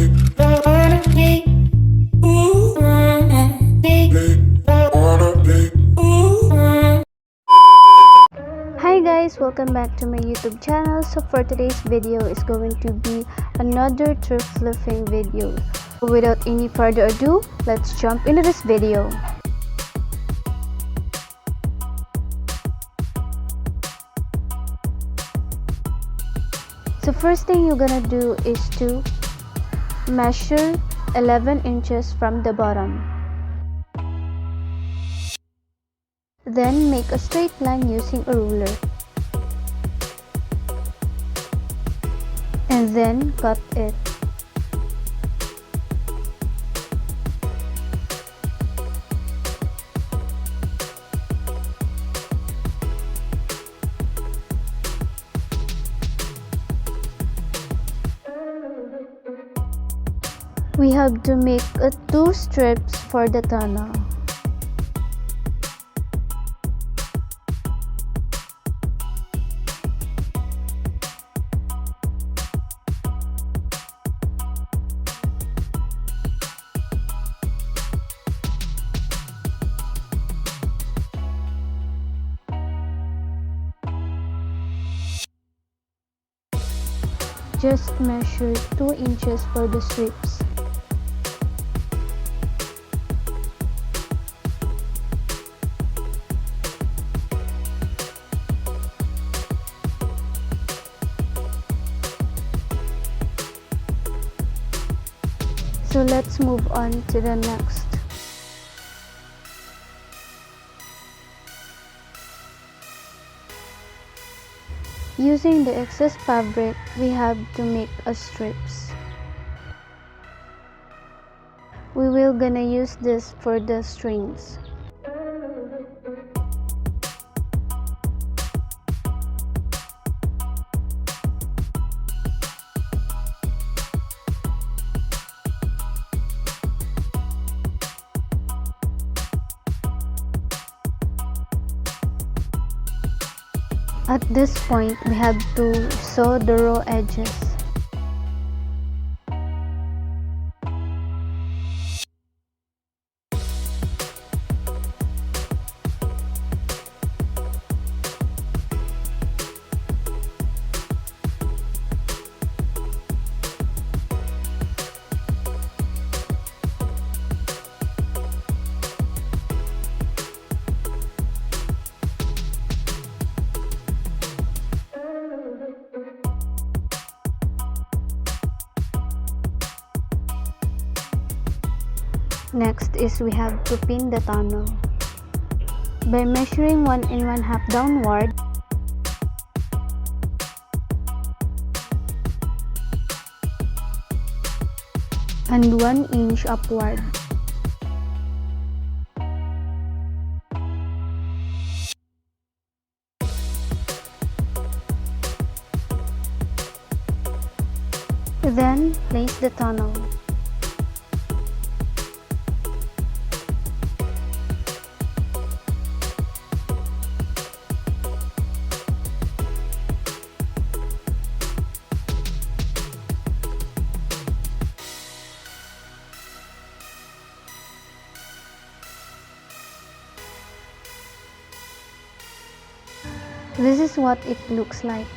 Hi guys, welcome back to my YouTube channel. So for today's video is going to be another trip flipping video. So without any further ado, let's jump into this video. So first thing you're gonna do is to measure 11 inches from the bottom. Then make a straight line using a ruler. And then cut it. We have to make 2 strips for the tunnel. Just measure 2 inches for the strips. So let's move on to the next. Using the excess fabric, we have to make a strips. We will gonna use this for the strings. At this point, we have to sew the raw edges. Next is we have to pin the tunnel. By measuring 1 1/2 downward, and 1 inch upward. Then place the tunnel. This is what it looks like.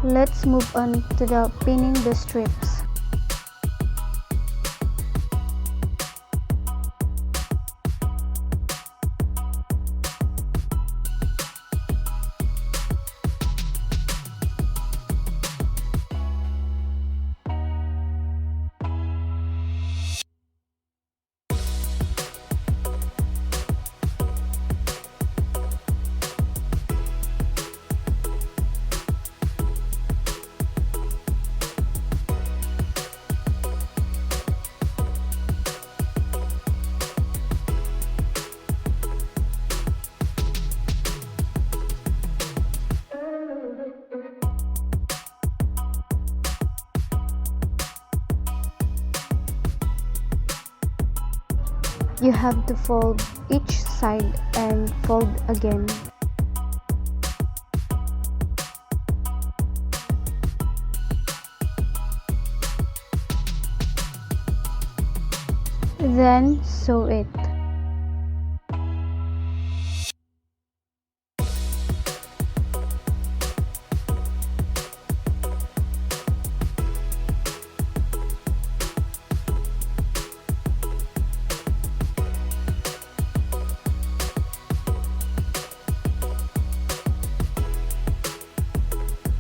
Let's move on to the pinning the strips. You have to fold each side and fold again. Then sew it.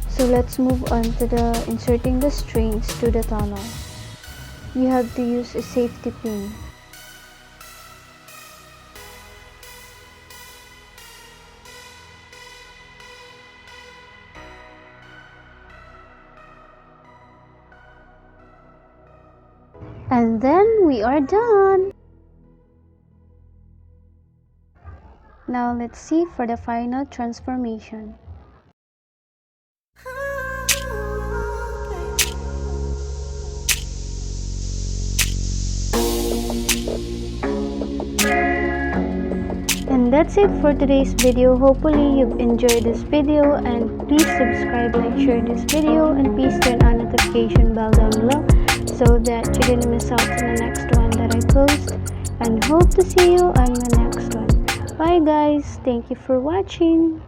So let's move on to the inserting the strings to the tunnel. You have to use a safety pin. And then we are done! Now let's see for the final transformation. And that's it for today's video. Hopefully you've enjoyed this video, and please subscribe, like, share this video, and please turn on notification bell down below so that you didn't miss out on the next one that I post, and hope to see you on the next one. Bye guys, thank you for watching.